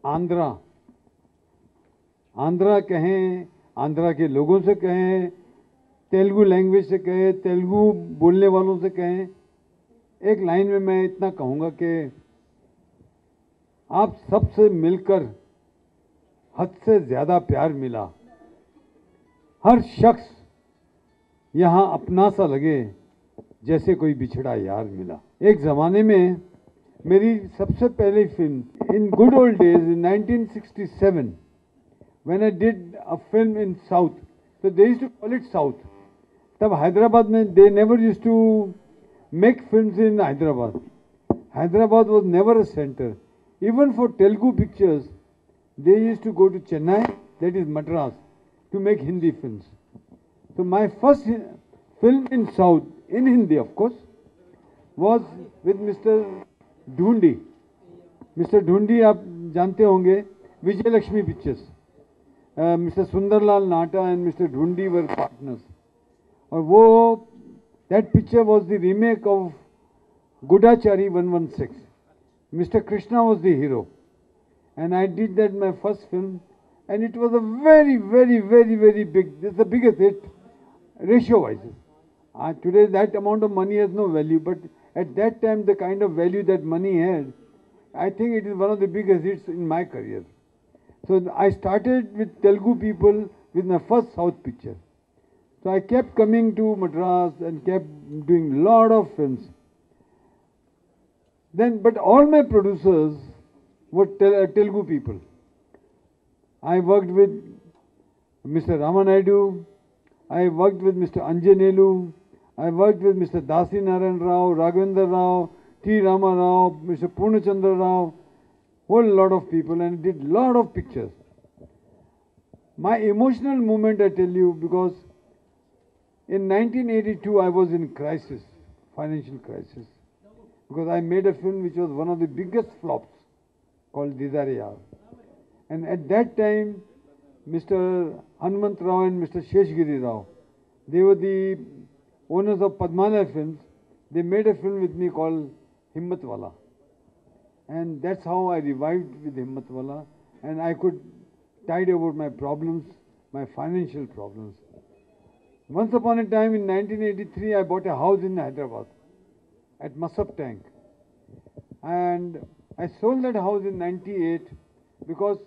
आंध्रा, आंध्रा कहें, आंध्रा के लोगों से कहें, तेलुगु लैंग्वेज से कहें, तेलुगु बोलने वालों से कहें, एक लाइन में मैं इतना कहूँगा कि आप सबसे मिलकर हद से ज़्यादा प्यार मिला। हर शख्स यहाँ अपना सा लगे जैसे कोई बिछड़ा यार मिला। एक ज़माने में मेरी सबसे पहली film in good old days in 1967 when I did a film in South, so they used to call it South. तब हैदराबाद में they never used to make films in Hyderabad. Hyderabad was never a center. Even for Telugu pictures, they used to go to Chennai, that is Madras, to make Hindi films. So my first film in South, in Hindi of course, was with Mr. Dhundi. Mr. Dhundi आप जानते होंगे, Vijay Lakshmi pictures. Mr. Sundarlal Nata and Mr. Dhundi were partners. और वो that picture was the remake of Gudachari 116. Mr. Krishna was the hero. And I did that my first film. And it was a very, very, very, very big, this is the biggest hit, ratio-wise. Today that amount of money has no value, but at that time the kind of value that money had, I think it is one of the biggest hits in my career. So I started with Telugu people with my first South picture. So I kept coming to Madras and kept doing lot of films. Then, but all my producers were Telugu people. I worked with Mr. Ramanaidu, I worked with Mr. Anjanelu, I worked with Mr. Dasi Narayan Rao, Raghavendra Rao, T. Rama Rao, Mr. Purnachandra Rao, whole lot of people, and did lot of pictures. My emotional moment, I tell you, because in 1982 I was in crisis, financial crisis, because I made a film which was one of the biggest flops called Didare. And at that time, Mr. Hanumant Rao and Mr. Sheshgiri Rao, they were the owners of Padmanabh Films. They made a film with me called Himmatwala. And that's how I revived with Himmatwala, and I could tide over my problems, my financial problems. Once upon a time in 1983, I bought a house in Hyderabad at Masab Tank. And I sold that house in 98 because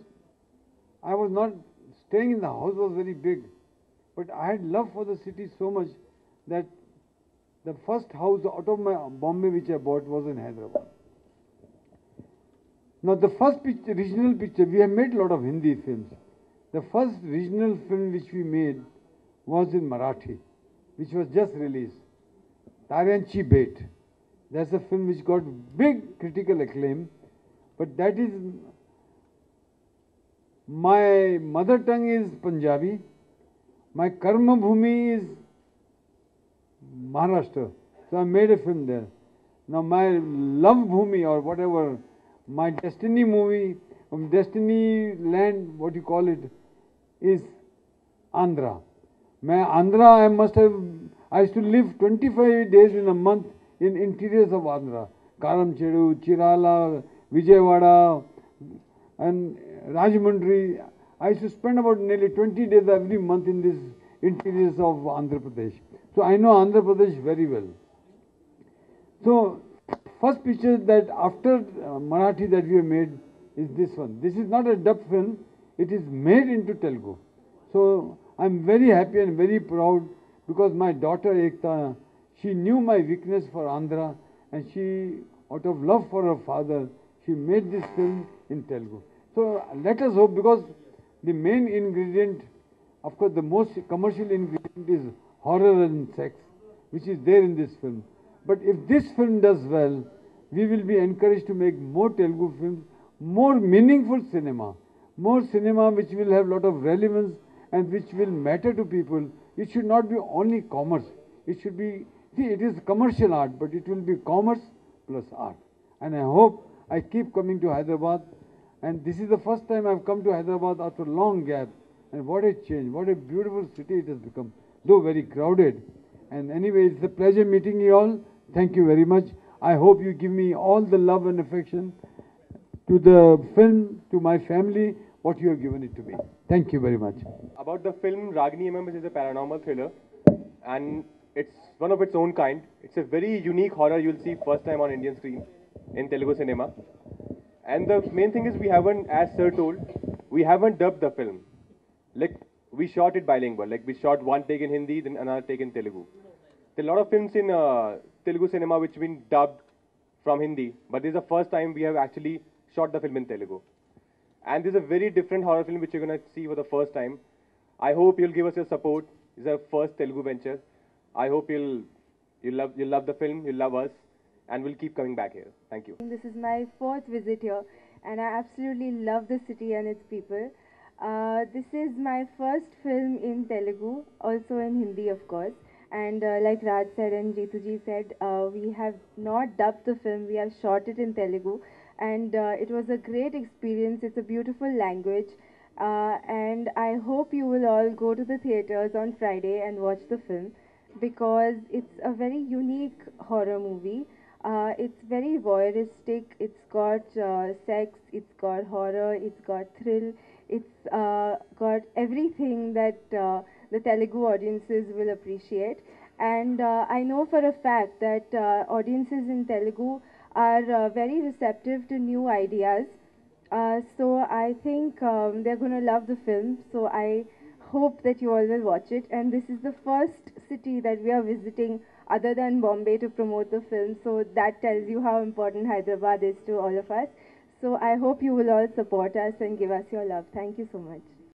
I was not staying in the house, was very big. But I had love for the city so much that the first house out of my Bombay which I bought was in Hyderabad. Now the first regional picture, we have made a lot of Hindi films. The first regional film which we made was in Marathi, which was just released, Taryanchi Bait. That's a film which got big critical acclaim, but that is, my mother tongue is Punjabi, my Karma Bhumi is Maharashtra, so I made a film there. Now my love Bhumi or whatever, my destiny movie, destiny land, what you call it, is Andhra. My Andhra, I used to live 25 days in a month in interiors of Andhra. Karamchedu, Chirala, Vijayawada, and Rajmundry. I used to spend about nearly 20 days every month in these interiors of Andhra Pradesh. So I know Andhra Pradesh very well. So first picture that after Marathi that we have made is this one. This is not a dub film, it is made into Telugu. So I'm very happy and very proud because my daughter Ekta, she knew my weakness for Andhra and she, out of love for her father, she made this film in Telugu. So let us hope, because the main ingredient, of course the most commercial ingredient is horror and sex, which is there in this film. But if this film does well, we will be encouraged to make more Telugu films, more meaningful cinema which will have a lot of relevance and which will matter to people. It should not be only commerce. It should be, see, it is commercial art, but it will be commerce plus art. And I hope I keep coming to Hyderabad. And this is the first time I've come to Hyderabad after a long gap. And what a change, what a beautiful city it has become, though very crowded. And anyway, it's a pleasure meeting you all. Thank you very much. I hope you give me all the love and affection. to the film, to my family, what you have given it to me. Thank you very much. About the film, Ragini MMS is a paranormal thriller, and it's one of its own kind. It's a very unique horror you'll see first time on Indian screen in Telugu cinema. And the main thing is we haven't, as Sir told, we haven't dubbed the film. Like we shot it bilingual. Like we shot one take in Hindi, then another take in Telugu. There are a lot of films in Telugu cinema which have been dubbed from Hindi, but this is the first time we have actually shot the film in Telugu. And this is a very different horror film which you're gonna see for the first time. I hope you'll give us your support. This is our first Telugu venture. I hope you'll love the film, you'll love us, and we'll keep coming back here. Thank you. This is my fourth visit here, and I absolutely love the city and its people. This is my first film in Telugu, also in Hindi, of course. And like Raj said and Jeetuji said, we have not dubbed the film, we have shot it in Telugu. And it was a great experience. It's a beautiful language. And I hope you will all go to the theaters on Friday and watch the film, because it's a very unique horror movie. It's very voyeuristic. It's got sex, it's got horror, it's got thrill, it's got everything that the Telugu audiences will appreciate. And I know for a fact that audiences in Telugu are very receptive to new ideas. So I think they're going to love the film. So I hope that you all will watch it. And this is the first city that we are visiting other than Bombay to promote the film. So that tells you how important Hyderabad is to all of us. So I hope you will all support us and give us your love. Thank you so much.